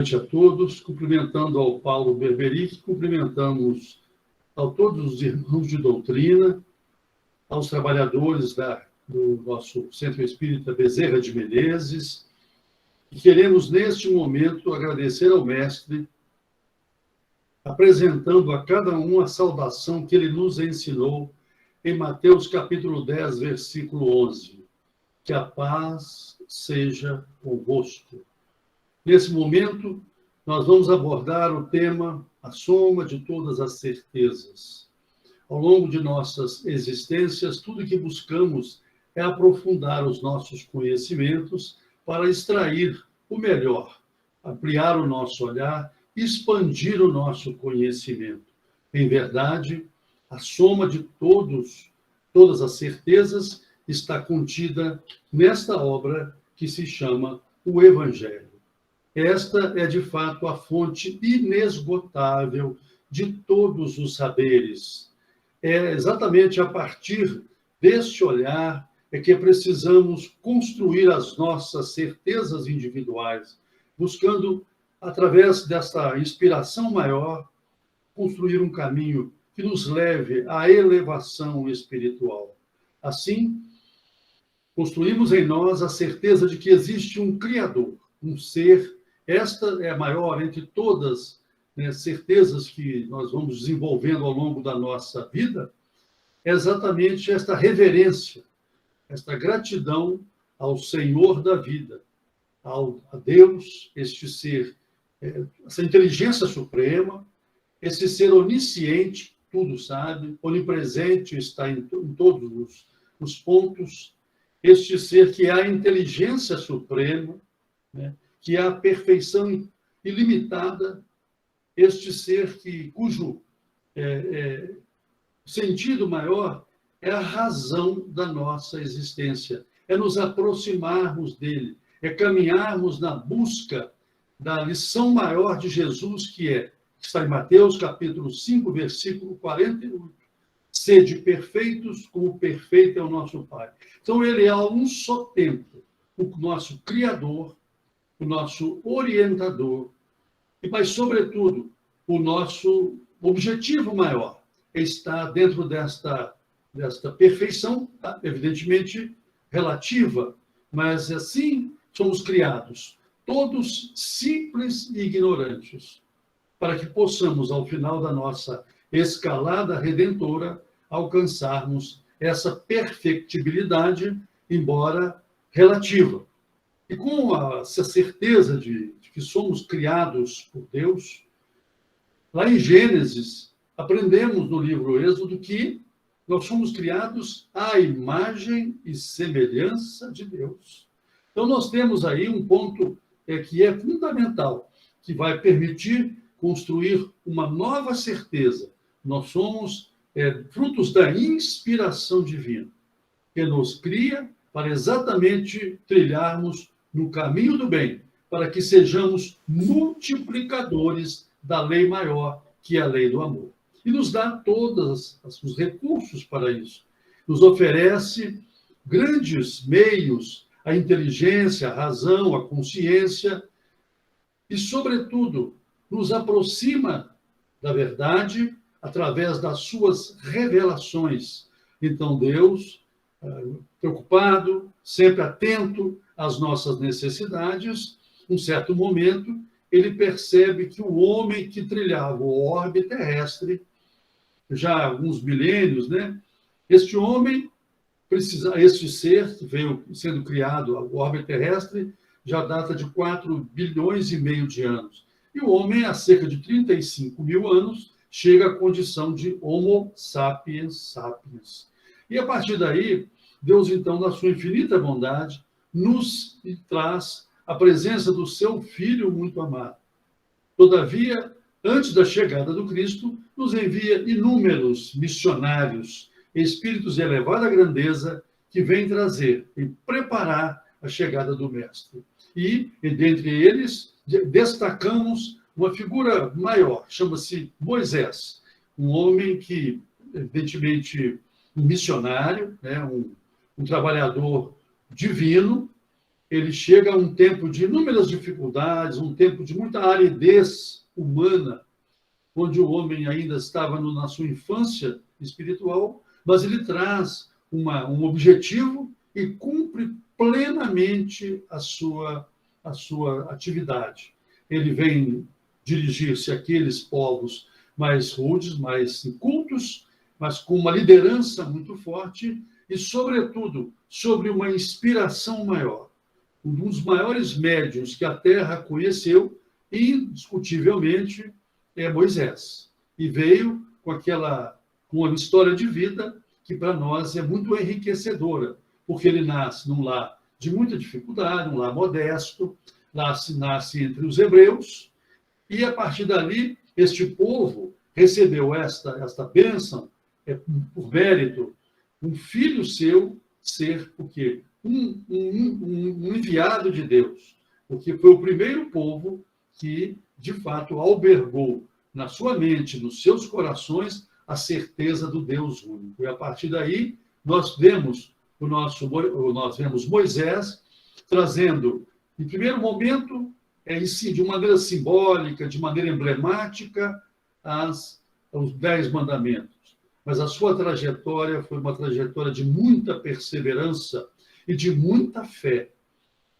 Boa noite a todos, cumprimentando ao Paulo Berberic, cumprimentamos a todos os irmãos de doutrina, aos trabalhadores do nosso Centro Espírita Bezerra de Menezes, e queremos, neste momento, agradecer ao Mestre, apresentando a cada um a saudação que ele nos ensinou em Mateus capítulo 10, versículo 11. Que a paz seja convosco. Nesse momento, nós vamos abordar o tema a soma de todas as certezas. Ao longo de nossas existências, tudo que buscamos é aprofundar os nossos conhecimentos para extrair o melhor, ampliar o nosso olhar, expandir o nosso conhecimento. Em verdade, a soma de todas as certezas está contida nesta obra que se chama o Evangelho. Esta é, de fato, a fonte inesgotável de todos os saberes. É exatamente a partir deste olhar que precisamos construir as nossas certezas individuais, buscando, através dessa inspiração maior, construir um caminho que nos leve à elevação espiritual. Assim, construímos em nós a certeza de que existe um Criador, um ser. Esta é a maior entre todas as certezas que nós vamos desenvolvendo ao longo da nossa vida, é exatamente esta reverência, esta gratidão ao Senhor da vida, a Deus, este ser, essa inteligência suprema, esse ser onisciente, tudo sabe, onipresente, está em todos os pontos, este ser que é a inteligência suprema, né? Que é a perfeição ilimitada, este ser cujo sentido maior é a razão da nossa existência, é nos aproximarmos dele, é caminharmos na busca da lição maior de Jesus, que está em Mateus capítulo 5, versículo 48. Sede perfeitos, como perfeito é o nosso Pai. Então, ele é a um só tempo o nosso Criador, o nosso orientador, mas, sobretudo, o nosso objetivo maior está dentro desta perfeição, tá? Evidentemente relativa, mas assim somos criados, todos simples e ignorantes, para que possamos, ao final da nossa escalada redentora, alcançarmos essa perfectibilidade, embora relativa. E com essa certeza de que somos criados por Deus, lá em Gênesis, aprendemos no livro Êxodo que nós somos criados à imagem e semelhança de Deus. Então, nós temos aí um ponto que é fundamental, que vai permitir construir uma nova certeza. Nós somos frutos da inspiração divina, que nos cria para exatamente trilharmos no caminho do bem, para que sejamos multiplicadores da lei maior, que é a lei do amor. E nos dá todos os recursos para isso. Nos oferece grandes meios, a inteligência, a razão, a consciência, e, sobretudo, nos aproxima da verdade através das suas revelações. Então, Deus, preocupado, sempre atento às nossas necessidades, em certo momento, ele percebe que o homem que trilhava o orbe terrestre, já há alguns milênios, né? Este ser que veio sendo criado, o orbe terrestre, já data de 4,5 bilhões de anos. E o homem, há cerca de 35 mil anos, chega à condição de Homo sapiens sapiens. E, a partir daí, Deus, então, na sua infinita bondade, nos traz a presença do seu Filho muito amado. Todavia, antes da chegada do Cristo, nos envia inúmeros missionários, espíritos de elevada grandeza, que vêm trazer e preparar a chegada do Mestre. E dentre eles, destacamos uma figura maior, chama-se Moisés, um homem que, evidentemente, um missionário, né, um trabalhador divino, ele chega a um tempo de inúmeras dificuldades, um tempo de muita aridez humana, onde o homem ainda estava na sua infância espiritual, mas ele traz um objetivo e cumpre plenamente a sua atividade. Ele vem dirigir-se àqueles povos mais rudes, mais incultos, mas com uma liderança muito forte e, sobretudo, sobre uma inspiração maior. Um dos maiores médiuns que a Terra conheceu, indiscutivelmente, é Moisés. E veio com uma história de vida que, para nós, é muito enriquecedora, porque ele nasce num lar de muita dificuldade, um lar modesto, nasce entre os hebreus, e, a partir dali, este povo recebeu esta bênção, por mérito, um filho seu ser o quê? Um enviado de Deus, porque foi o primeiro povo que, de fato, albergou na sua mente, nos seus corações, a certeza do Deus único. E, a partir daí, nós vemos Moisés trazendo, em primeiro momento, de maneira simbólica, de maneira emblemática, os 10 mandamentos. Mas a sua trajetória foi uma trajetória de muita perseverança e de muita fé.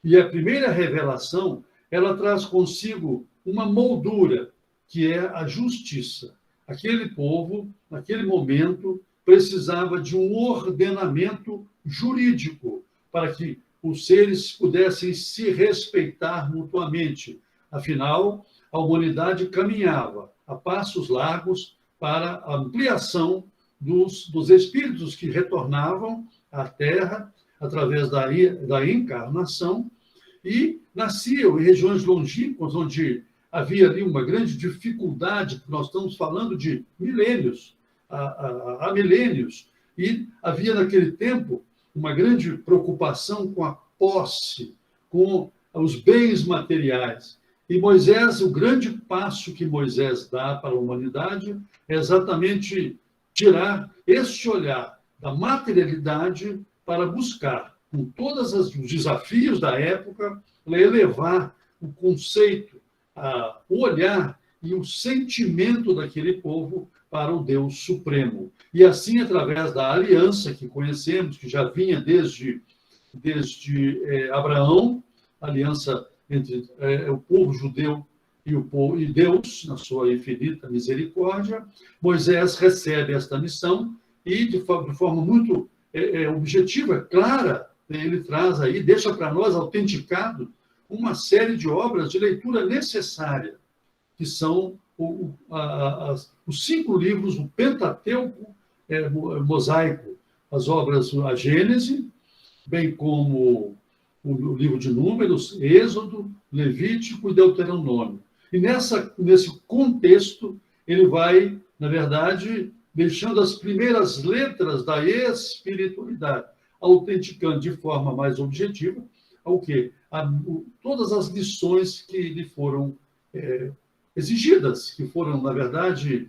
E a primeira revelação, ela traz consigo uma moldura, que é a justiça. Aquele povo, naquele momento, precisava de um ordenamento jurídico para que os seres pudessem se respeitar mutuamente. Afinal, a humanidade caminhava a passos largos para a ampliação dos espíritos que retornavam à Terra através da encarnação e nasciam em regiões longínquas, onde havia ali uma grande dificuldade, porque nós estamos falando de milênios, há milênios, e havia naquele tempo uma grande preocupação com a posse, com os bens materiais. E Moisés, o grande passo que Moisés dá para a humanidade é exatamente tirar este olhar da materialidade para buscar, com todos os desafios da época, elevar o conceito, o olhar e o sentimento daquele povo para o Deus Supremo. E assim, através da aliança que conhecemos, que já vinha desde Abraão, aliança entre o povo judeu e Deus, na sua infinita misericórdia, Moisés recebe esta missão e, de forma muito objetiva, clara, ele traz aí, deixa para nós autenticado uma série de obras de leitura necessária, que são os 5 livros, o Pentateuco mosaico, as obras, a Gênese, bem como o livro de Números, Êxodo, Levítico e Deuteronômio. E nesse contexto, ele vai, na verdade, deixando as primeiras letras da espiritualidade, autenticando de forma mais objetiva todas as lições que lhe foram exigidas, que foram, na verdade,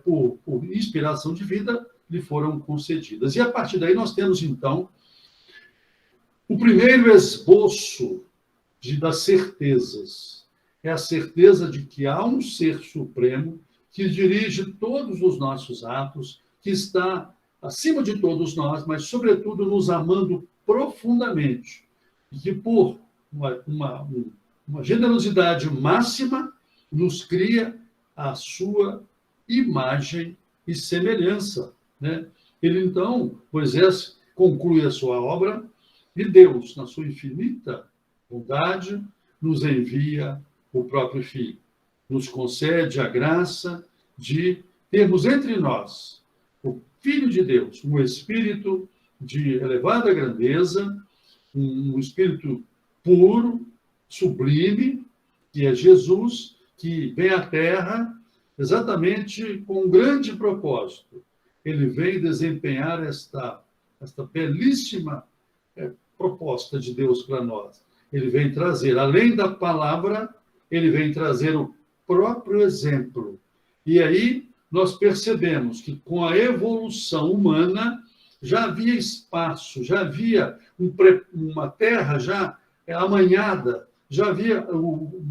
por inspiração divina, lhe foram concedidas. E, a partir daí, nós temos, então, o primeiro esboço das certezas. É a certeza de que há um ser supremo que dirige todos os nossos atos, que está acima de todos nós, mas, sobretudo, nos amando profundamente. E que, por uma generosidade máxima, nos cria a sua imagem e semelhança, né? Ele, então, Moisés conclui a sua obra e Deus, na sua infinita bondade, nos envia o próprio Filho. Nos concede a graça de termos entre nós o Filho de Deus, um espírito de elevada grandeza, um espírito puro, sublime, que é Jesus, que vem à Terra exatamente com um grande propósito. Ele vem desempenhar esta belíssima proposta de Deus para nós. Ele vem trazer, além da palavra, ele vem trazer o próprio exemplo. E aí nós percebemos que com a evolução humana já havia espaço, já havia uma terra já amanhada,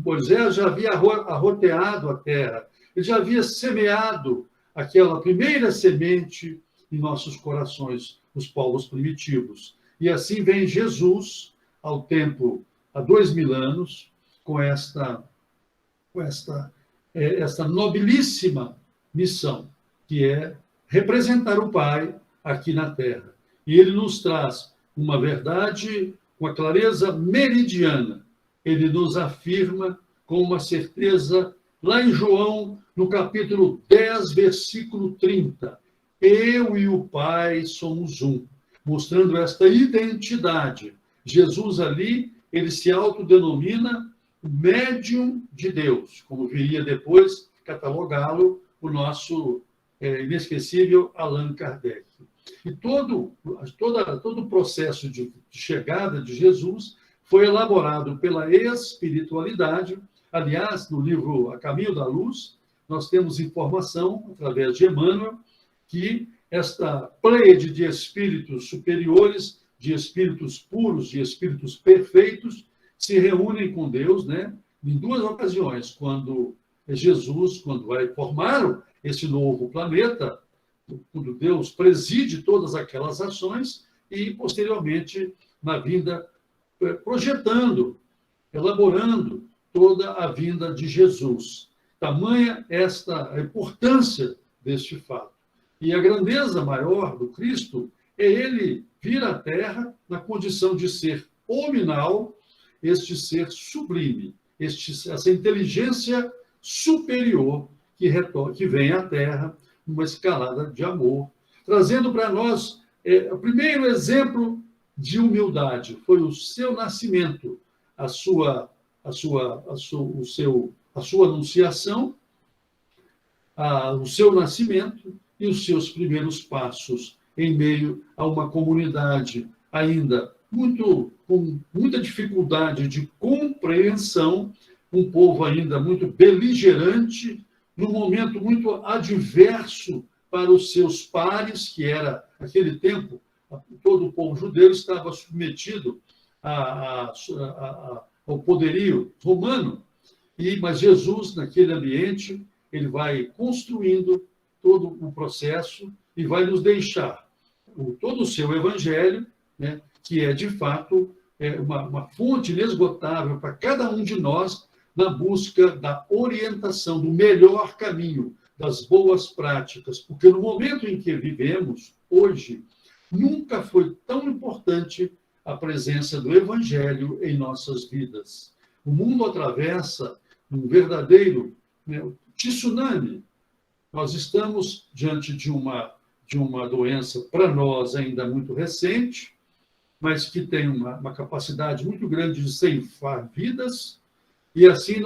Moisés já havia arroteado a terra, ele já havia semeado aquela primeira semente em nossos corações, os povos primitivos. E assim vem Jesus ao tempo, há 2000 anos, com esta nobilíssima missão, que é representar o Pai aqui na Terra. E ele nos traz uma verdade com a clareza meridiana. Ele nos afirma com uma certeza, lá em João, no capítulo 10, versículo 30. Eu e o Pai somos um, mostrando esta identidade. Jesus ali, ele se autodenomina médium de Deus, como viria depois catalogá-lo o nosso inesquecível Allan Kardec. E todo o processo de chegada de Jesus foi elaborado pela espiritualidade. Aliás, no livro A Caminho da Luz, nós temos informação, através de Emmanuel, que esta pleiade de espíritos superiores, de espíritos puros, de espíritos perfeitos, se reúnem com Deus, né, em duas ocasiões, quando Jesus, quando vai formar esse novo planeta, quando Deus preside todas aquelas ações, e, posteriormente, na vinda, projetando, elaborando toda a vinda de Jesus. Tamanha a importância deste fato. E a grandeza maior do Cristo é ele vir à Terra na condição de ser hominal, este ser sublime, essa inteligência superior que vem à Terra numa escalada de amor, trazendo para nós o primeiro exemplo de humildade. Foi o seu nascimento, a sua anunciação, o seu nascimento e os seus primeiros passos em meio a uma comunidade ainda com muita dificuldade de compreensão, um povo ainda muito beligerante, num momento muito adverso para os seus pares, que era, naquele tempo, todo o povo judeu estava submetido ao poderio romano, mas Jesus, naquele ambiente, ele vai construindo todo o processo e vai nos deixar todo o seu evangelho, né, que é, de fato, uma fonte inesgotável para cada um de nós na busca da orientação, do melhor caminho, das boas práticas, porque no momento em que vivemos, hoje, nunca foi tão importante a presença do Evangelho em nossas vidas. O mundo atravessa um verdadeiro tsunami. Nós estamos diante de uma doença, para nós, ainda muito recente, mas que tem uma capacidade muito grande de ceifar vidas, e assim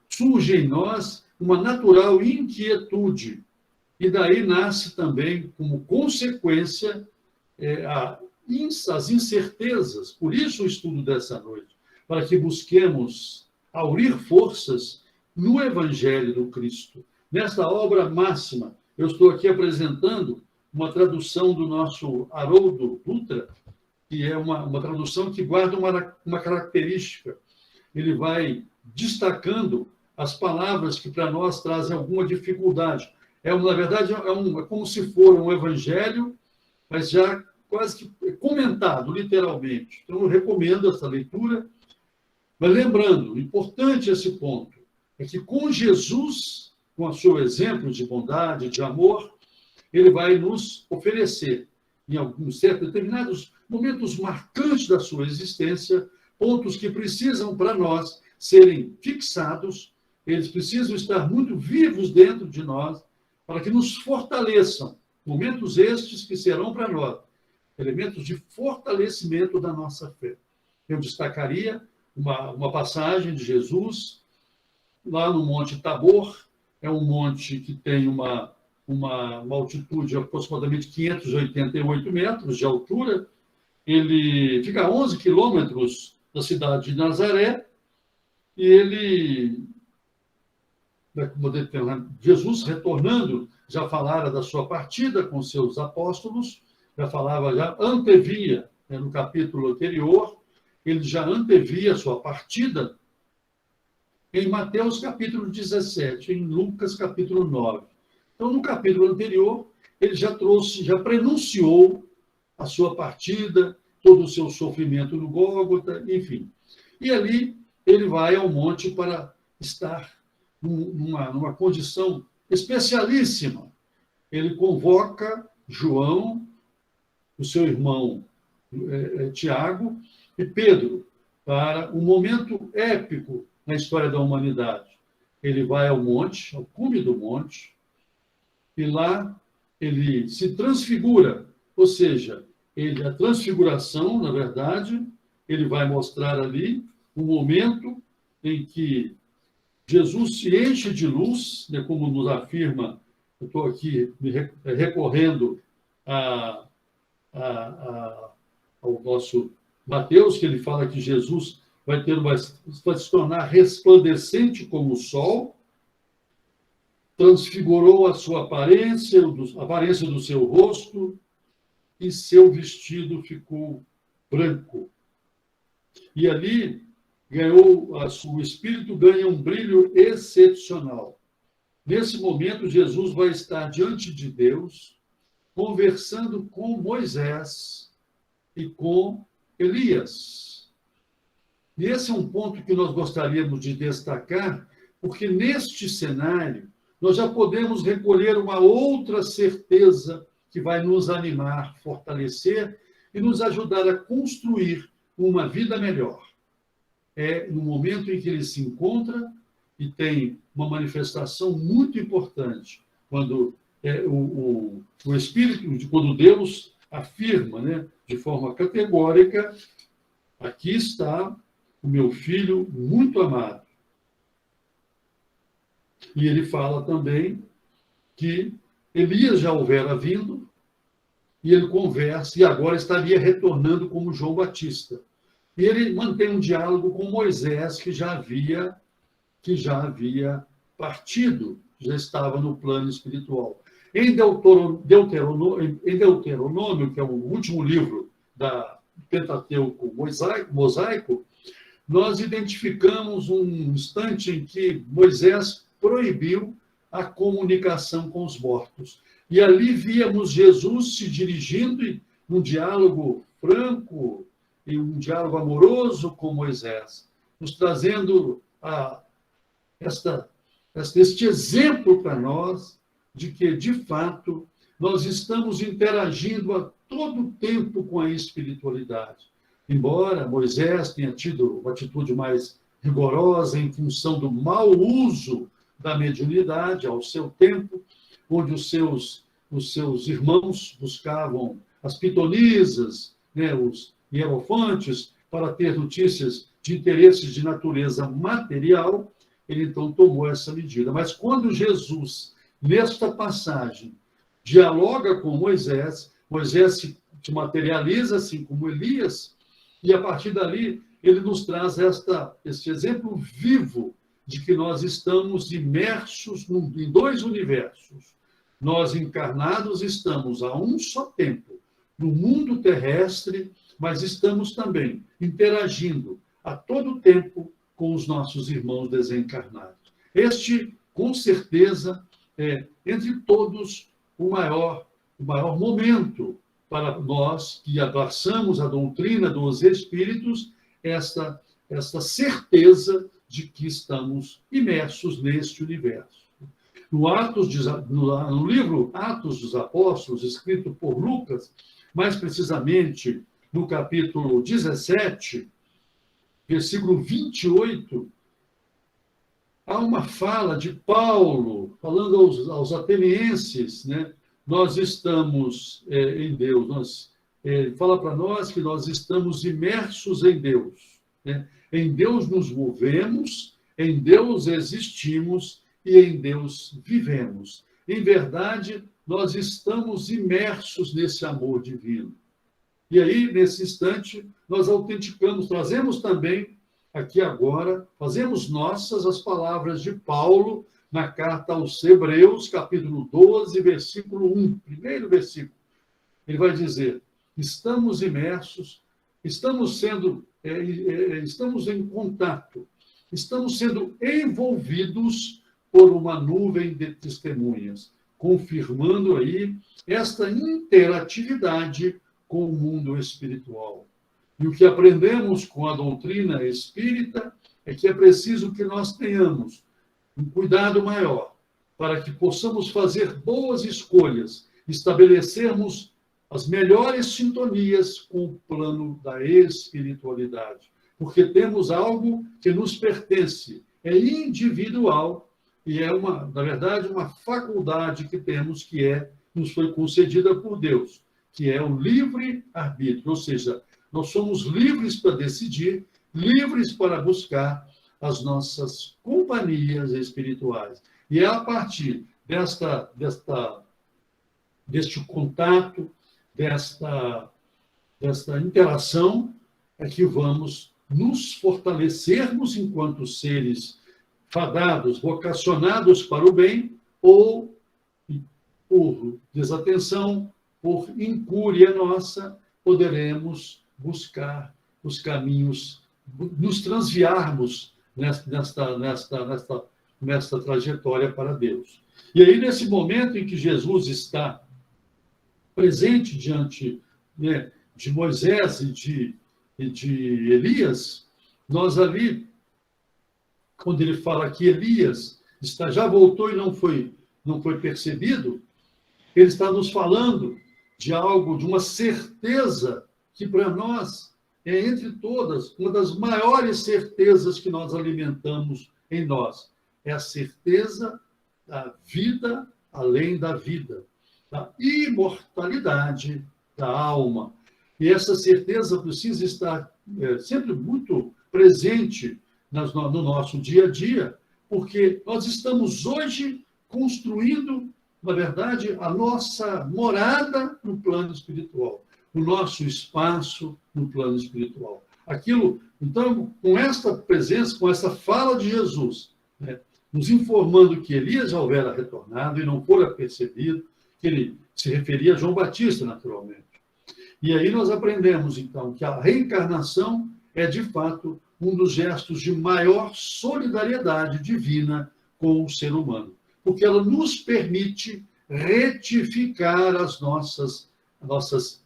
surge em nós uma natural inquietude, e daí nasce também, como consequência, as incertezas. Por isso o estudo dessa noite, para que busquemos aurir forças no Evangelho do Cristo. Nesta obra máxima, eu estou aqui apresentando uma tradução do nosso Haroldo Dutra, que é uma tradução que guarda uma característica. Ele vai destacando as palavras que para nós trazem alguma dificuldade. Na verdade, é como se for um evangelho, mas já quase que comentado, literalmente. Então, eu recomendo essa leitura. Mas lembrando, importante esse ponto, é que com Jesus, com o seu exemplo de bondade, de amor, ele vai nos oferecer, em alguns determinados momentos marcantes da sua existência, pontos que precisam, para nós, serem fixados, eles precisam estar muito vivos dentro de nós, para que nos fortaleçam. Momentos estes que serão para nós elementos de fortalecimento da nossa fé. Eu destacaria uma passagem de Jesus, lá no Monte Tabor. É um monte que tem uma altitude de aproximadamente 588 metros de altura. Ele fica a 11 quilômetros da cidade de Nazaré, e Jesus, retornando, já falara da sua partida com seus apóstolos, já antevia, no capítulo anterior, ele já antevia a sua partida em Mateus capítulo 17, em Lucas capítulo 9. Então, no capítulo anterior, ele já trouxe, já prenunciou a sua partida, todo o seu sofrimento no Gólgota, enfim. E ali ele vai ao monte para estar numa condição especialíssima. Ele convoca João, o seu irmão Tiago e Pedro para um momento épico na história da humanidade. Ele vai ao monte, ao cume do monte, e lá ele se transfigura, ou seja, a transfiguração, na verdade, ele vai mostrar ali um momento em que Jesus se enche de luz, né, como nos afirma, eu estou aqui recorrendo ao nosso Mateus, que ele fala que Jesus vai se tornar resplandecente como o sol, transfigurou a sua aparência, a aparência do seu rosto, e seu vestido ficou branco. E ali o espírito ganha um brilho excepcional. Nesse momento, Jesus vai estar diante de Deus, conversando com Moisés e com Elias. E esse é um ponto que nós gostaríamos de destacar, porque neste cenário nós já podemos recolher uma outra certeza que vai nos animar, fortalecer e nos ajudar a construir uma vida melhor. É no momento em que ele se encontra e tem uma manifestação muito importante, quando o Espírito, quando Deus afirma, né, de forma categórica, aqui está o meu filho muito amado. E ele fala também que Elias já houvera vindo, e ele conversa, e agora estaria retornando como João Batista. E ele mantém um diálogo com Moisés, que já havia partido, já estava no plano espiritual. Em Deuteronômio, que é o último livro da Pentateuco mosaico, nós identificamos um instante em que Moisés proibiu a comunicação com os mortos. E ali víamos Jesus se dirigindo num diálogo franco e um diálogo amoroso com Moisés, nos trazendo este exemplo para nós de que, de fato, nós estamos interagindo a todo tempo com a espiritualidade. Embora Moisés tenha tido uma atitude mais rigorosa em função do mau uso da mediunidade ao seu tempo, onde os seus irmãos buscavam as pitonisas, né, os hierofantes, para ter notícias de interesses de natureza material, ele então tomou essa medida. Mas quando Jesus, nesta passagem, dialoga com Moisés, Moisés se materializa, assim como Elias, e a partir dali ele nos traz este exemplo vivo de que nós estamos imersos em dois universos. Nós, encarnados, estamos a um só tempo no mundo terrestre, mas estamos também interagindo a todo tempo com os nossos irmãos desencarnados. Este, com certeza, é, entre todos, o maior momento para nós que abraçamos a doutrina dos espíritos, esta certeza de que estamos imersos neste universo. No livro Atos dos Apóstolos, escrito por Lucas, mais precisamente no capítulo 17, versículo 28, há uma fala de Paulo, falando aos atenienses, né? Nós estamos em Deus, fala para nós que nós estamos imersos em Deus, né? Em Deus nos movemos, em Deus existimos e em Deus vivemos. Em verdade, nós estamos imersos nesse amor divino. E aí, nesse instante, nós autenticamos, trazemos também, aqui agora, fazemos nossas as palavras de Paulo na carta aos Hebreus, capítulo 12, versículo 1, primeiro versículo. Ele vai dizer: estamos imersos estamos em contato, estamos sendo envolvidos por uma nuvem de testemunhas, confirmando aí esta interatividade com o mundo espiritual. E o que aprendemos com a doutrina espírita é que é preciso que nós tenhamos um cuidado maior para que possamos fazer boas escolhas, estabelecermos as melhores sintonias com o plano da espiritualidade, porque temos algo que nos pertence, é individual e é na verdade, uma faculdade que temos nos foi concedida por Deus, que é o livre-arbítrio, ou seja, nós somos livres para decidir, livres para buscar as nossas companhias espirituais. E é a partir deste contato, desta interação, é que vamos nos fortalecermos enquanto seres fadados, vocacionados para o bem, ou por desatenção, por incúria nossa, poderemos buscar os caminhos, nos transviarmos nesta trajetória para Deus. E aí, nesse momento em que Jesus está presente diante, né, de Moisés e de Elias, nós ali, quando ele fala que Elias já voltou e não foi percebido, ele está nos falando de algo, de uma certeza que para nós é, entre todas, uma das maiores certezas que nós alimentamos em nós. É a certeza da vida além da vida, da imortalidade da alma. E essa certeza precisa estar sempre muito presente no nosso dia a dia, porque nós estamos hoje construindo, na verdade, a nossa morada no plano espiritual, o nosso espaço no plano espiritual. Então, com esta presença, com essa fala de Jesus, né, nos informando que Elias já houvera retornado e não fora percebido, que ele se referia a João Batista, naturalmente. E aí nós aprendemos, então, que a reencarnação é, de fato, um dos gestos de maior solidariedade divina com o ser humano, porque ela nos permite retificar as nossas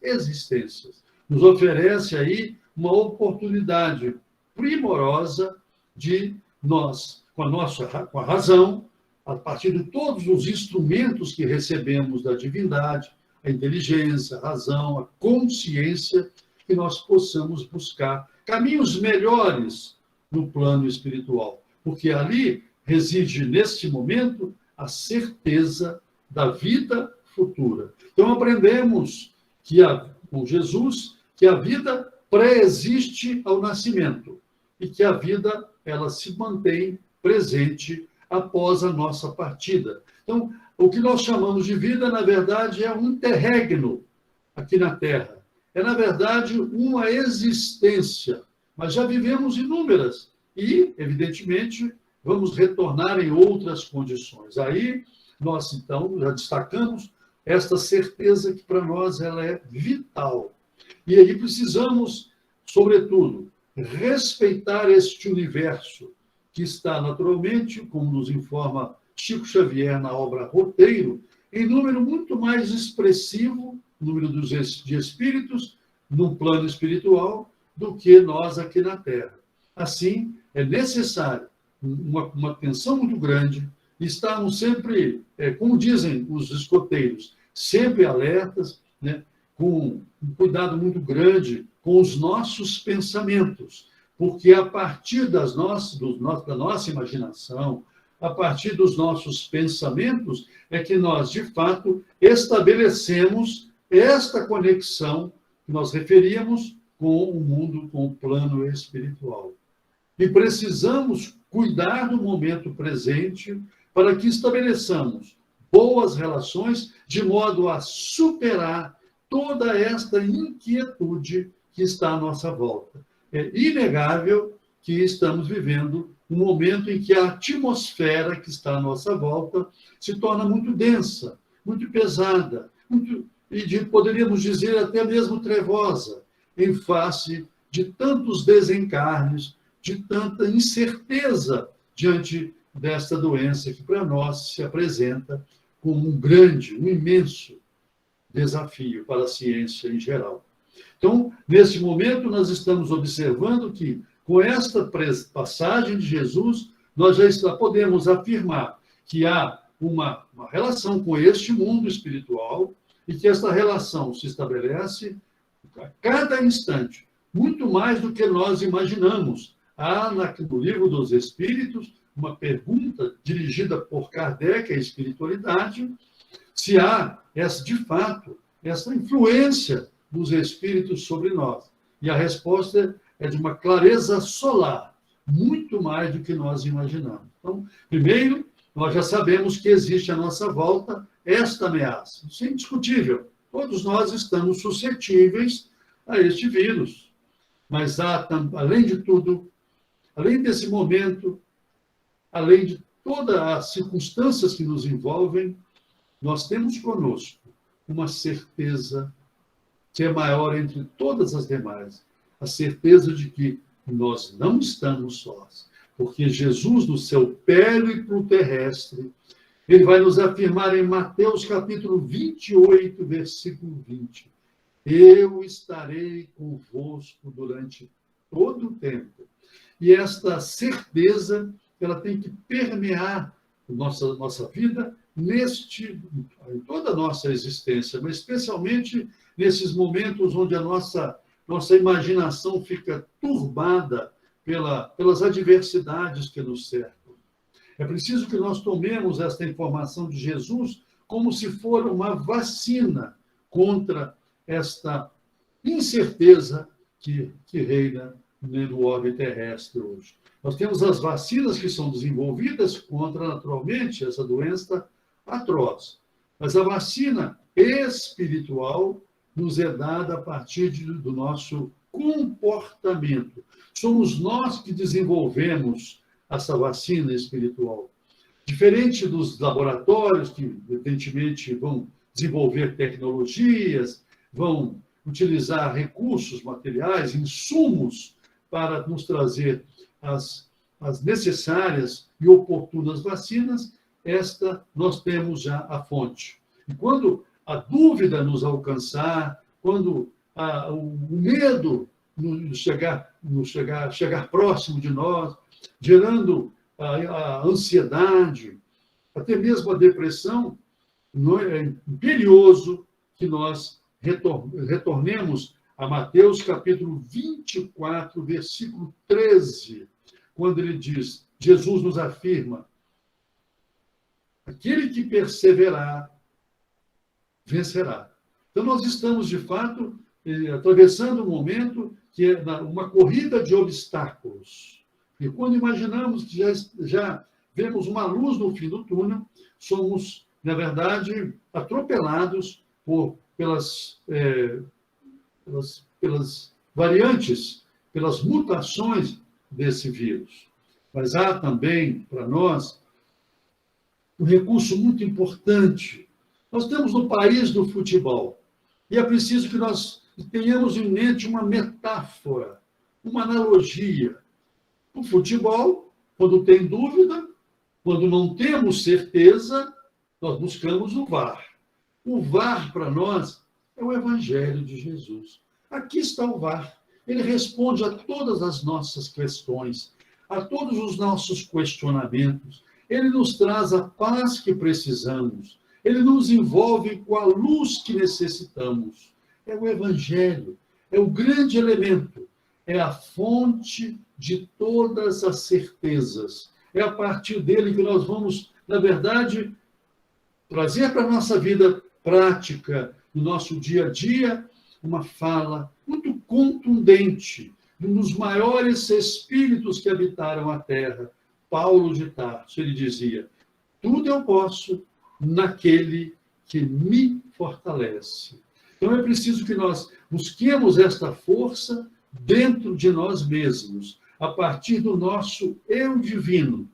existências. Nos oferece aí uma oportunidade primorosa de nós, com a razão, a partir de todos os instrumentos que recebemos da divindade, a inteligência, a razão, a consciência, que nós possamos buscar caminhos melhores no plano espiritual, porque ali reside, neste momento, a certeza da vida futura. Então, aprendemos com Jesus que a vida pré-existe ao nascimento e que a vida ela se mantém presente após a nossa partida. Então, o que nós chamamos de vida, na verdade, é um interregno aqui na Terra. É, na verdade, uma existência. Mas já vivemos inúmeras e, evidentemente, vamos retornar em outras condições. Aí, nós, então, já destacamos esta certeza que, para nós, ela é vital. E aí precisamos, sobretudo, respeitar este universo que está, naturalmente, como nos informa Chico Xavier na obra Roteiro, em número muito mais expressivo, número de espíritos, no plano espiritual, do que nós aqui na Terra. Assim, é necessário uma atenção muito grande, estarmos sempre, como dizem os escoteiros, sempre alertas, né, com um cuidado muito grande com os nossos pensamentos, porque a partir da nossa imaginação, a partir dos nossos pensamentos, é que nós, de fato, estabelecemos esta conexão que nós referíamos com o mundo, com o plano espiritual. E precisamos cuidar do momento presente para que estabeleçamos boas relações de modo a superar toda esta inquietude que está à nossa volta. É inegável que estamos vivendo um momento em que a atmosfera que está à nossa volta se torna muito densa, muito pesada, poderíamos dizer até mesmo trevosa. em face de tantos desencarnes, de tanta incerteza diante desta doença que para nós se apresenta como um grande, um imenso desafio para a ciência em geral. Então, nesse momento, nós estamos observando que, com esta passagem de Jesus, nós já podemos afirmar que há uma relação com este mundo espiritual e que esta relação se estabelece a cada instante, muito mais do que nós imaginamos. Há no Livro dos Espíritos uma pergunta dirigida por Kardec à espiritualidade, se há, de fato, essa influência dos espíritos sobre nós. E a resposta é de uma clareza solar, muito mais do que nós imaginamos. Então, primeiro, nós já sabemos que existe à nossa volta esta ameaça. Isso é indiscutível. Todos nós estamos suscetíveis a este vírus. Mas há, além de tudo, além desse momento, além de todas as circunstâncias que nos envolvem, nós temos conosco uma certeza que é maior entre todas as demais, a certeza de que nós não estamos sós, porque Jesus, no seu périplo terrestre, ele vai nos afirmar em Mateus capítulo 28, versículo 20, eu estarei convosco durante todo o tempo. E esta certeza, ela tem que permear nossa vida em toda a nossa existência, mas especialmente nesses momentos onde a nossa imaginação fica turbada pelas adversidades que nos cercam. É preciso que nós tomemos esta informação de Jesus como se for uma vacina contra esta incerteza que reina no orbe terrestre hoje. Nós temos as vacinas que são desenvolvidas contra, naturalmente, essa doença atroz. Mas a vacina espiritual nos é dada a partir do nosso comportamento. Somos nós que desenvolvemos essa vacina espiritual. Diferente dos laboratórios que, evidentemente, vão desenvolver tecnologias, vão utilizar recursos materiais, insumos para nos trazer as necessárias e oportunas vacinas, nós temos já a fonte. E quando a dúvida nos alcançar, quando o medo chegar próximo de nós, gerando a ansiedade, até mesmo a depressão, é imperioso que nós retornemos a Mateus capítulo 24, versículo 13, quando ele diz, Jesus nos afirma, aquele que perseverar, vencerá. Então, nós estamos, de fato, atravessando um momento que é uma corrida de obstáculos. E quando imaginamos que já vemos uma luz no fim do túnel, somos, na verdade, atropelados pelas variantes, pelas mutações desse vírus. Mas há também, para nós, um recurso muito importante. Nós temos no país do futebol, e é preciso que nós tenhamos em mente uma metáfora, uma analogia. O futebol, quando tem dúvida, quando não temos certeza, nós buscamos o VAR. O VAR, para nós, é o Evangelho de Jesus. Aqui está o VAR. Ele responde a todas as nossas questões, a todos os nossos questionamentos. Ele nos traz a paz que precisamos. Ele nos envolve com a luz que necessitamos. É o Evangelho. É o grande elemento. É a fonte de todas as certezas. É a partir dele que nós vamos, na verdade, trazer para a nossa vida prática, no nosso dia a dia, uma fala muito contundente de um dos maiores espíritos que habitaram a Terra, Paulo de Tarso. Ele dizia, tudo eu posso naquele que me fortalece. Então é preciso que nós busquemos esta força dentro de nós mesmos, a partir do nosso eu divino,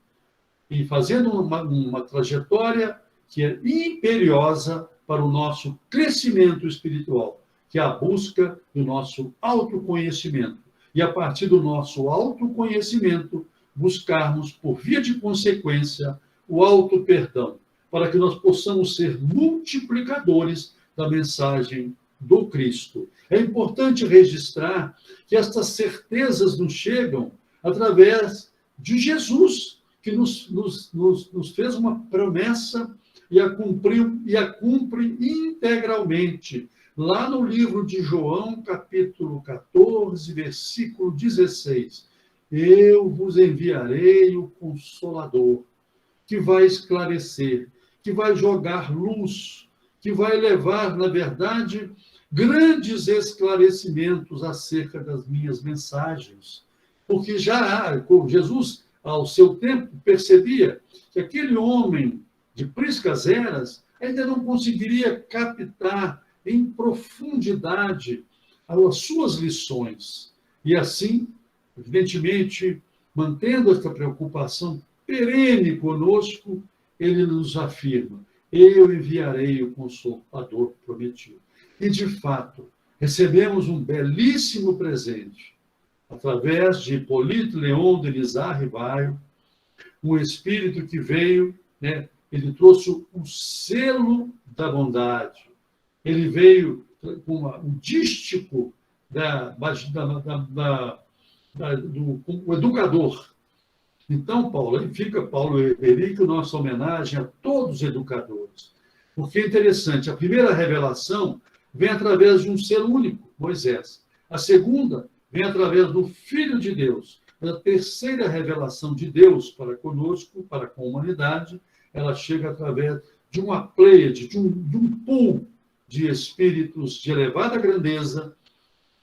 e fazendo uma trajetória que é imperiosa para o nosso crescimento espiritual, que é a busca do nosso autoconhecimento. E a partir do nosso autoconhecimento, buscarmos, por via de consequência, o auto-perdão, para que nós possamos ser multiplicadores da mensagem do Cristo. É importante registrar que estas certezas nos chegam através de Jesus, que nos fez uma promessa e a cumpriu e a cumpre integralmente. Lá no livro de João, capítulo 14, versículo 16, eu vos enviarei o Consolador, que vai esclarecer, que vai jogar luz, que vai levar, na verdade, grandes esclarecimentos acerca das minhas mensagens. Porque Jesus, ao seu tempo, percebia que aquele homem de priscas eras ainda não conseguiria captar em profundidade as suas lições. E assim, evidentemente, mantendo esta preocupação perene conosco, ele nos afirma: eu enviarei o Consolador prometido. E, de fato, recebemos um belíssimo presente, através de Hipólito Leon Denisard Rivaio, um espírito que veio, ele trouxe o selo da bondade. Ele veio com o dístico do educador. Então, Paulo, aí fica Paulo Everico, nossa homenagem a todos os educadores. Porque é interessante, a primeira revelação vem através de um ser único, Moisés. A segunda vem através do Filho de Deus. A terceira revelação de Deus para conosco, para com a humanidade, ela chega através de uma pleiade, de um pool de espíritos de elevada grandeza,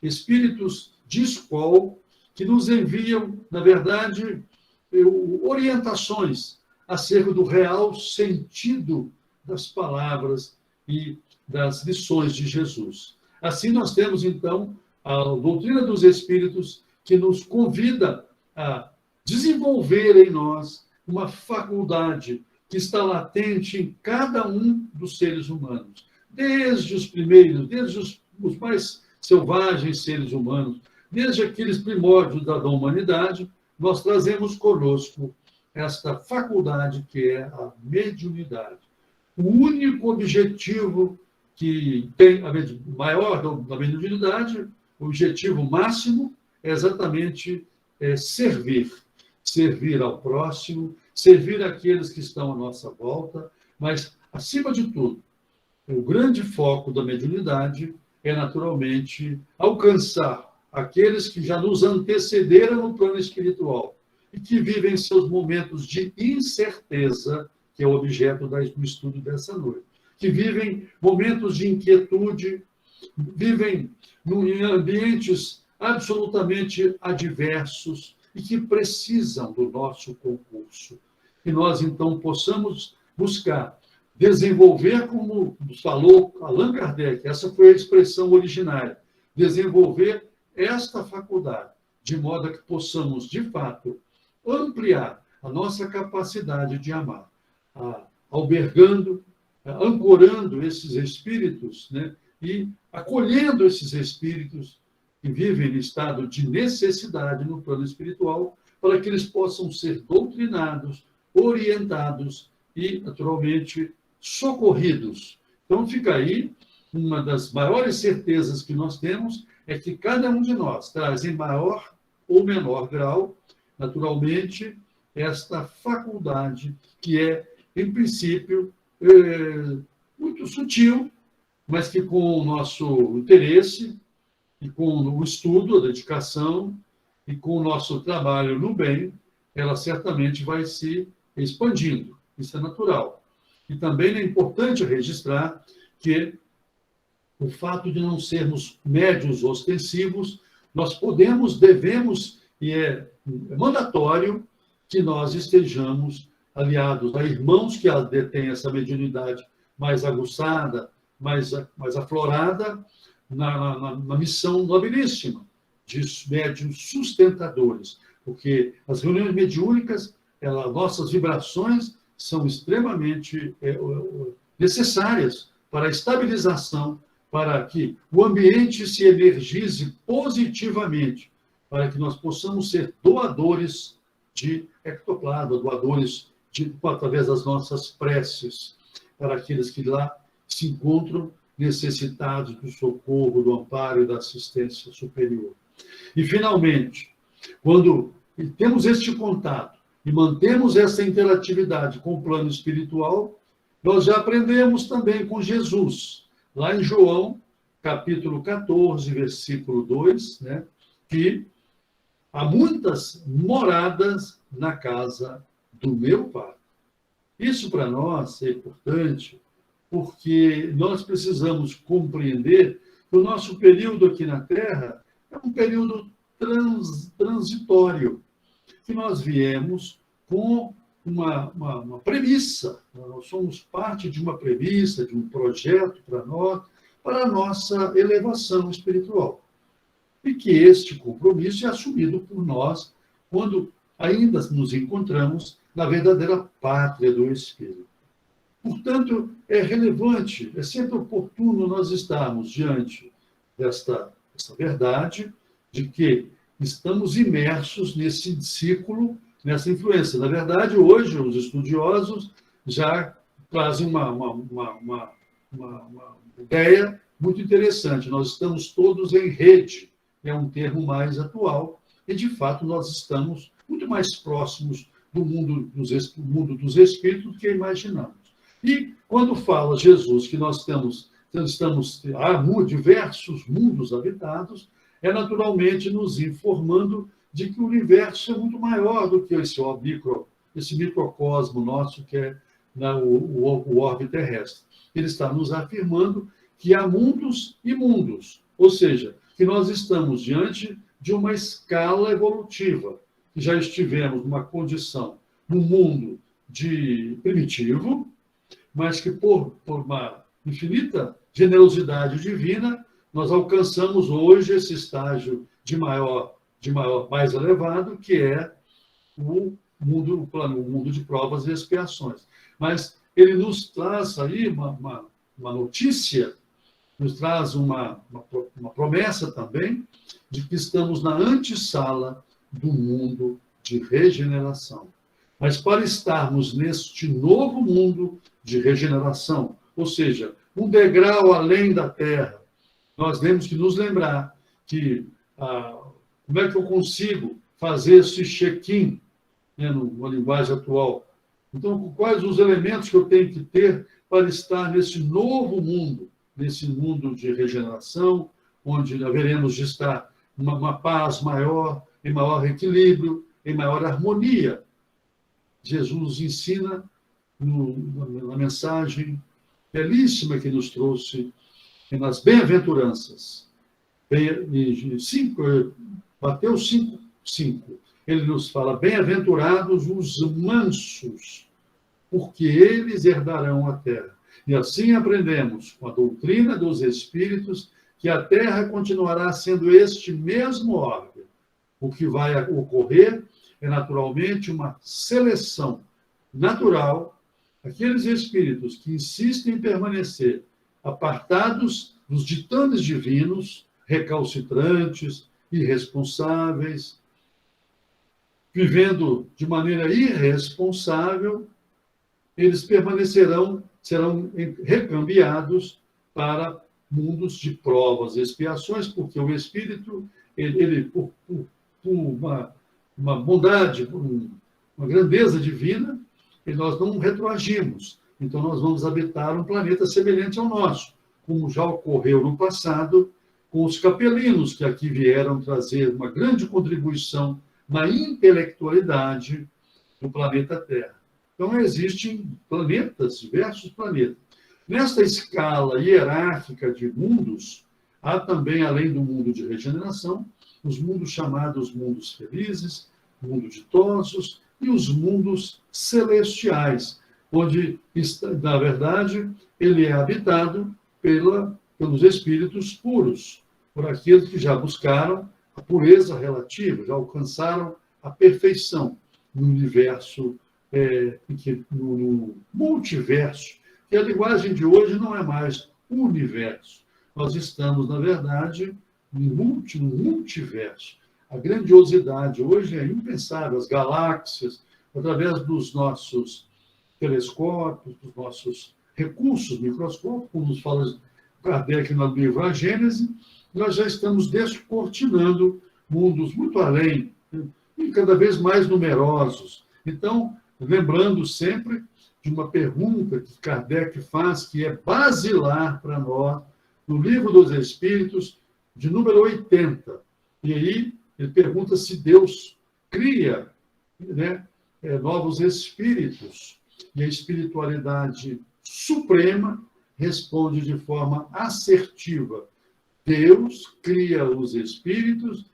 espíritos de escola, que nos enviam, na verdade, orientações acerca do real sentido das palavras e das lições de Jesus. Assim, nós temos, então, a doutrina dos Espíritos, que nos convida a desenvolver em nós uma faculdade que está latente em cada um dos seres humanos, desde os primeiros, desde os mais selvagens seres humanos, desde aqueles primórdios da humanidade, nós trazemos conosco esta faculdade que é a mediunidade. O único objetivo que tem a maior da mediunidade, o objetivo máximo, é exatamente servir. Servir ao próximo, servir àqueles que estão à nossa volta, mas, acima de tudo, o grande foco da mediunidade é, naturalmente, alcançar aqueles que já nos antecederam no plano espiritual e que vivem seus momentos de incerteza, que é o objeto do estudo dessa noite, que vivem momentos de inquietude, vivem em ambientes absolutamente adversos e que precisam do nosso concurso. E nós, então, possamos buscar desenvolver, como falou Allan Kardec, essa foi a expressão originária, desenvolver esta faculdade, de modo a que possamos, de fato, ampliar a nossa capacidade de amar, albergando, ancorando esses espíritos, e acolhendo esses espíritos que vivem em estado de necessidade no plano espiritual, para que eles possam ser doutrinados, orientados e, naturalmente, socorridos. Então, fica aí uma das maiores certezas que nós temos, é que cada um de nós traz em maior ou menor grau, naturalmente, esta faculdade que é, em princípio, muito sutil, mas que com o nosso interesse e com o estudo, a dedicação e com o nosso trabalho no bem, ela certamente vai se expandindo. Isso é natural. E também é importante registrar que o fato de não sermos médiuns ostensivos, nós podemos, devemos, e é mandatório que nós estejamos aliados a irmãos que detêm essa mediunidade mais aguçada, mais aflorada, na missão nobilíssima de médiuns sustentadores, porque as reuniões mediúnicas, nossas vibrações são extremamente necessárias para a estabilização para que o ambiente se energize positivamente, para que nós possamos ser doadores de ectoplasma, doadores através das nossas preces, para aqueles que lá se encontram necessitados do socorro, do amparo e da assistência superior. E, finalmente, quando temos este contato e mantemos essa interatividade com o plano espiritual, nós já aprendemos também com Jesus, lá em João, capítulo 14, versículo 2, né, que há muitas moradas na casa do meu Pai. Isso para nós é importante, porque nós precisamos compreender que o nosso período aqui na Terra é um período transitório, que nós viemos com uma premissa. Nós somos parte de uma premissa, de um projeto para a nossa elevação espiritual. E que este compromisso é assumido por nós quando ainda nos encontramos na verdadeira pátria do Espírito. Portanto, é relevante, é sempre oportuno nós estarmos diante desta verdade de que estamos imersos nesse ciclo, nessa influência. Na verdade, hoje, os estudiosos já trazem uma ideia muito interessante. Nós estamos todos em rede, é um termo mais atual, e, de fato, nós estamos muito mais próximos do mundo dos espíritos do que imaginamos. E, quando fala Jesus que nós há diversos mundos habitados, é naturalmente nos informando de que o universo é muito maior do que esse microcosmo nosso que é o orbe terrestre. Ele está nos afirmando que há mundos e mundos, ou seja, que nós estamos diante de uma escala evolutiva, que já estivemos numa condição, num mundo primitivo, mas que por uma infinita generosidade divina, nós alcançamos hoje esse estágio mais elevado, que é o mundo de provas e expiações. Mas ele nos traz aí uma notícia, nos traz uma promessa também de que estamos na antessala do mundo de regeneração. Mas para estarmos neste novo mundo de regeneração, ou seja, um degrau além da Terra, nós temos que nos lembrar que como é que eu consigo fazer esse check-in, né, numa linguagem atual? Então, quais os elementos que eu tenho que ter para estar nesse novo mundo, nesse mundo de regeneração, onde haveremos de estar uma paz maior, em maior equilíbrio, em maior harmonia? Jesus ensina na mensagem belíssima que nos trouxe nas bem-aventuranças. Mateus 5:5. Ele nos fala: bem-aventurados os mansos, porque eles herdarão a terra. E assim aprendemos, com a doutrina dos Espíritos, que a terra continuará sendo este mesmo órgão. O que vai ocorrer é, naturalmente, uma seleção natural. Aqueles espíritos que insistem em permanecer apartados dos ditames divinos, recalcitrantes, irresponsáveis, vivendo de maneira irresponsável, eles serão recambiados para mundos de provas e expiações, porque o espírito, por uma bondade, por uma grandeza divina, e nós não retroagimos. Então, nós vamos habitar um planeta semelhante ao nosso, como já ocorreu no passado com os capelinos, que aqui vieram trazer uma grande contribuição na intelectualidade do planeta Terra. Então, existem planetas, diversos planetas. Nesta escala hierárquica de mundos, há também, além do mundo de regeneração, os mundos chamados mundos felizes, mundo ditosos, e os mundos celestiais, onde, na verdade, ele é habitado pelos espíritos puros, por aqueles que já buscaram a pureza relativa, já alcançaram a perfeição no universo, no multiverso, que a linguagem de hoje não é mais universo, nós estamos, na verdade, no multiverso. A grandiosidade hoje é impensável, as galáxias, através dos nossos telescópios, dos nossos recursos microscópicos, como nos fala Kardec no livro A Gênese, nós já estamos descortinando mundos muito além, né, e cada vez mais numerosos. Então, lembrando sempre de uma pergunta que Kardec faz, que é basilar para nós, no Livro dos Espíritos, de número 80. E aí, ele pergunta se Deus cria, né, novos espíritos. E a espiritualidade suprema responde de forma assertiva: Deus cria os espíritos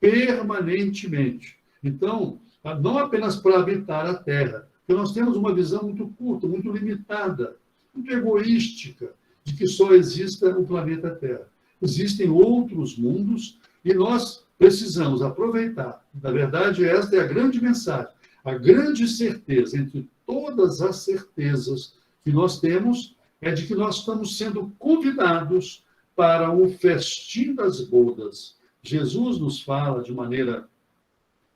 permanentemente. Então, não apenas para habitar a Terra, porque nós temos uma visão muito curta, muito limitada, muito egoística, de que só exista o planeta Terra. Existem outros mundos e nós precisamos aproveitar. Na verdade, esta é a grande mensagem, a grande certeza, entre todas as certezas que nós temos, é de que nós estamos sendo convidados para o festim das bodas. Jesus nos fala de maneira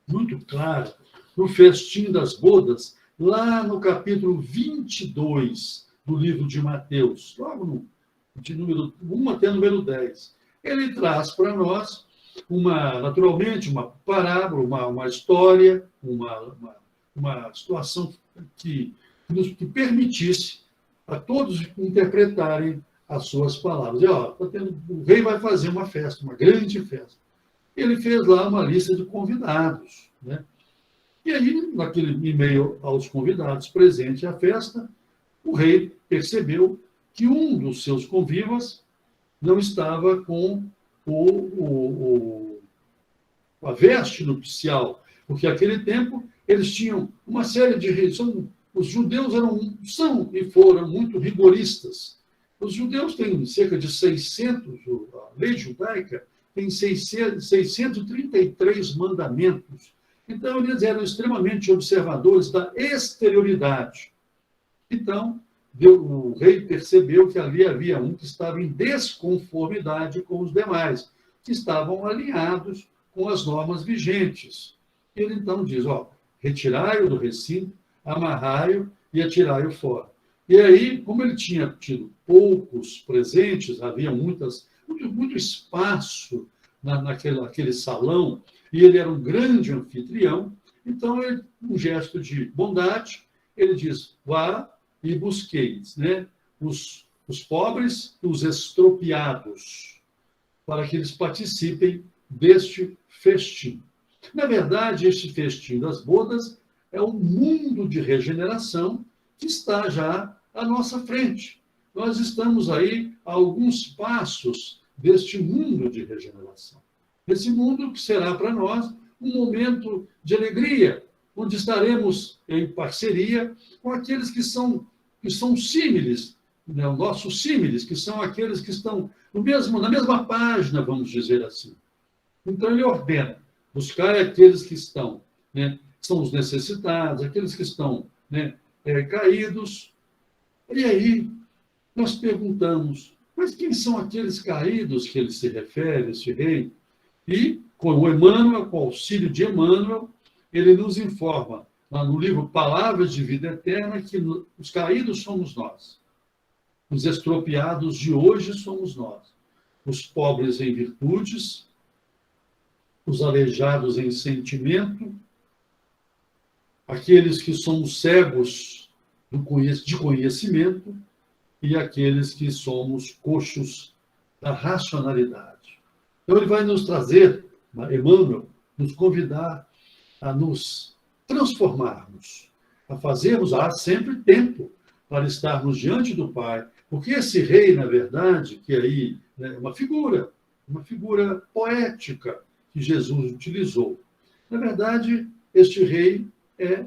muito clara no festim das bodas, lá no capítulo 22 do livro de Mateus, logo no de número 1 até número 10. Ele traz para nós, naturalmente, uma parábola, uma história, uma situação que permitisse a todos interpretarem as suas palavras. O rei vai fazer uma festa, uma grande festa. Ele fez lá uma lista de convidados, né? E aí, em meio aos convidados presentes à festa, o rei percebeu que um dos seus convivas não estava com a veste nupcial, porque naquele tempo eles tinham uma série de restrições. Os judeus são e foram muito rigoristas. Os judeus têm cerca de 600, a lei judaica tem 633 mandamentos. Então, eles eram extremamente observadores da exterioridade. Então, o rei percebeu que ali havia um que estava em desconformidade com os demais, que estavam alinhados com as normas vigentes. Ele então diz: retirai-o do recinto, amarrai-o e atirai-o fora. E aí, como ele tinha tido poucos presentes, havia muito espaço naquele salão, e ele era um grande anfitrião, então, um gesto de bondade, ele diz: vá e busqueis, né, os pobres e os estropiados, para que eles participem deste festim. Na verdade, este festim das bodas é um mundo de regeneração que está já à nossa frente. Nós estamos aí a alguns passos deste mundo de regeneração. Esse mundo que será para nós um momento de alegria, onde estaremos em parceria com aqueles que são símiles, né, nossos símiles, que são aqueles que estão na mesma página, vamos dizer assim. Então, ele ordena buscar aqueles que estão, né, são os necessitados, aqueles que estão, né, caídos. E aí, nós perguntamos: mas quem são aqueles caídos que ele se refere, esse rei? E, com o Emmanuel, com o auxílio de Emmanuel, ele nos informa, lá no livro Palavras de Vida Eterna, que os caídos somos nós. Os estropiados de hoje somos nós. Os pobres em virtudes, os aleijados em sentimento, aqueles que somos cegos de conhecimento e aqueles que somos coxos da racionalidade. Então, ele vai nos trazer, Emmanuel, nos convidar a nos transformarmos, a fazermos, há sempre tempo para estarmos diante do Pai, porque esse rei, na verdade, que aí é uma figura poética que Jesus utilizou. Na verdade, este rei é,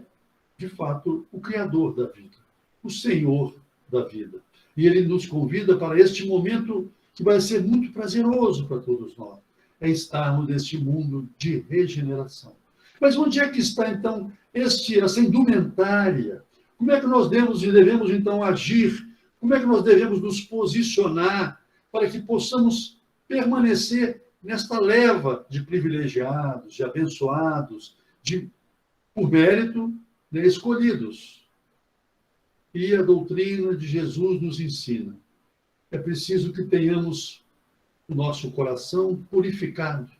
de fato, o Criador da vida, o Senhor da vida. E ele nos convida para este momento que vai ser muito prazeroso para todos nós, é estarmos neste mundo de regeneração. Mas onde é que está, então, essa indumentária? Como é que nós devemos, então, agir? Como é que nós devemos nos posicionar para que possamos permanecer nesta leva de privilegiados, de abençoados, de, por mérito, né, escolhidos. E a doutrina de Jesus nos ensina. É preciso que tenhamos o nosso coração purificado.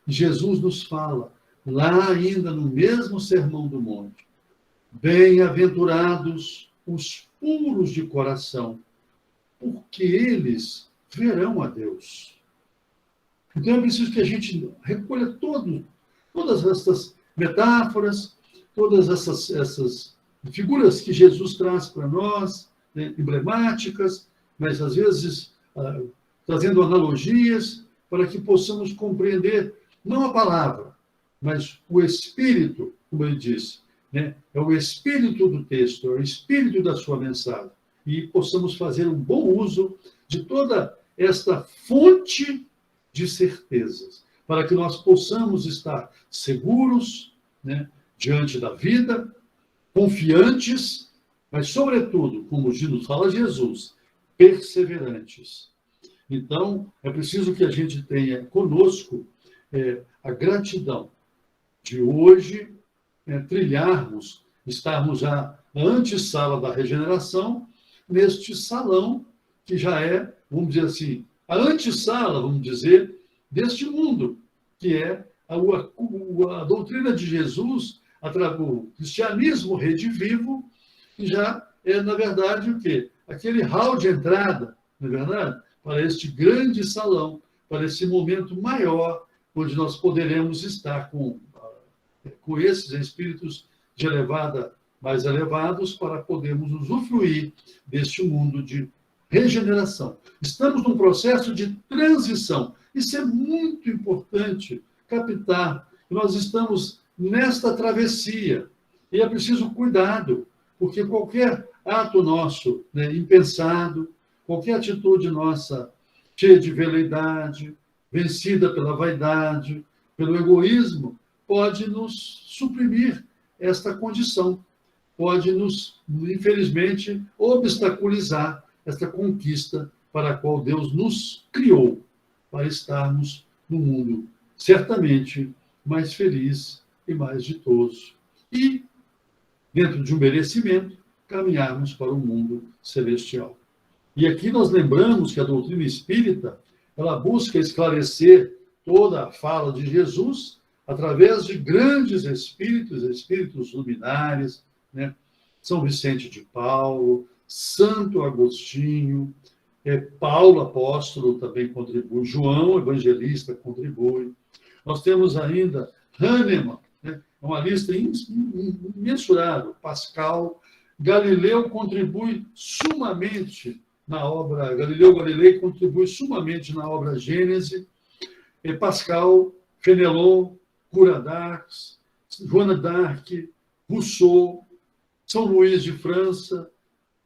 Jesus nos fala, lá ainda no mesmo Sermão do Monte, bem-aventurados os puros de coração, porque eles verão a Deus. Então é preciso que a gente recolha todas essas metáforas, todas essas figuras que Jesus traz para nós, né, emblemáticas, mas às vezes trazendo analogias para que possamos compreender não a palavra, mas o espírito, como ele disse, né? É o espírito do texto, é o espírito da sua mensagem. E possamos fazer um bom uso de toda esta fonte de certezas, para que nós possamos estar seguros, né, diante da vida, confiantes, mas, sobretudo, como nos fala Jesus, perseverantes. Então, é preciso que a gente tenha conosco a gratidão de hoje trilharmos, estarmos já na antessala da regeneração, neste salão que já é, vamos dizer assim, a antessala, vamos dizer, deste mundo, que é a doutrina de Jesus, o cristianismo redivivo, que já é, na verdade, o quê? Aquele hall de entrada, não é verdade? Para este grande salão, para esse momento maior, onde nós poderemos estar com esses espíritos de mais elevados, para podermos usufruir deste mundo de regeneração. Estamos num processo de transição. Isso é muito importante captar. Nós estamos nesta travessia. E é preciso cuidado, porque qualquer ato nosso, né, impensado, qualquer atitude nossa cheia de veleidade, vencida pela vaidade, pelo egoísmo, pode nos suprimir esta condição, pode nos, infelizmente, obstaculizar esta conquista para a qual Deus nos criou, para estarmos no mundo certamente mais feliz e mais ditoso. E, dentro de um merecimento, caminharmos para o mundo celestial. E aqui nós lembramos que a doutrina espírita, ela busca esclarecer toda a fala de Jesus através de grandes espíritos luminares, né? São Vicente de Paulo, Santo Agostinho, Paulo apóstolo também contribui, João evangelista contribui. Nós temos ainda Hahnemann, né? Uma lista imensurável, Pascal, Galileu contribui sumamente na obra, Galileu Galilei contribui sumamente na obra Gênese, Pascal, Fenelon, Cura d'Ars, Joana d'Arc, Rousseau, São Luís de França,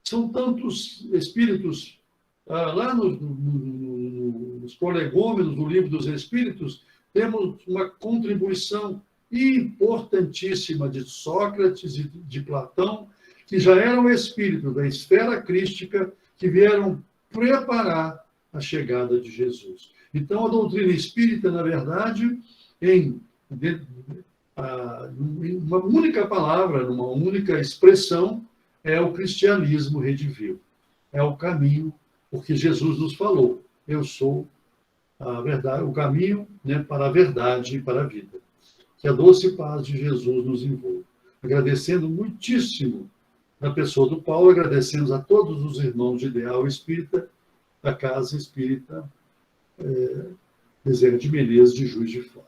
são tantos espíritos, lá nos prolegômenos do Livro dos Espíritos, temos uma contribuição importantíssima de Sócrates e de Platão, que já eram espíritos da esfera crística, que vieram preparar a chegada de Jesus. Então, a doutrina espírita, na verdade, em uma única palavra, numa única expressão, é o cristianismo redivivo. É o caminho, porque Jesus nos falou, eu sou a verdade, o caminho, né, para a verdade e para a vida. Que a doce paz de Jesus nos envolva. Agradecendo muitíssimo na pessoa do Paulo, agradecemos a todos os irmãos de Ideal Espírita, da Casa Espírita Bezerra de Menezes, de Juiz de Fora.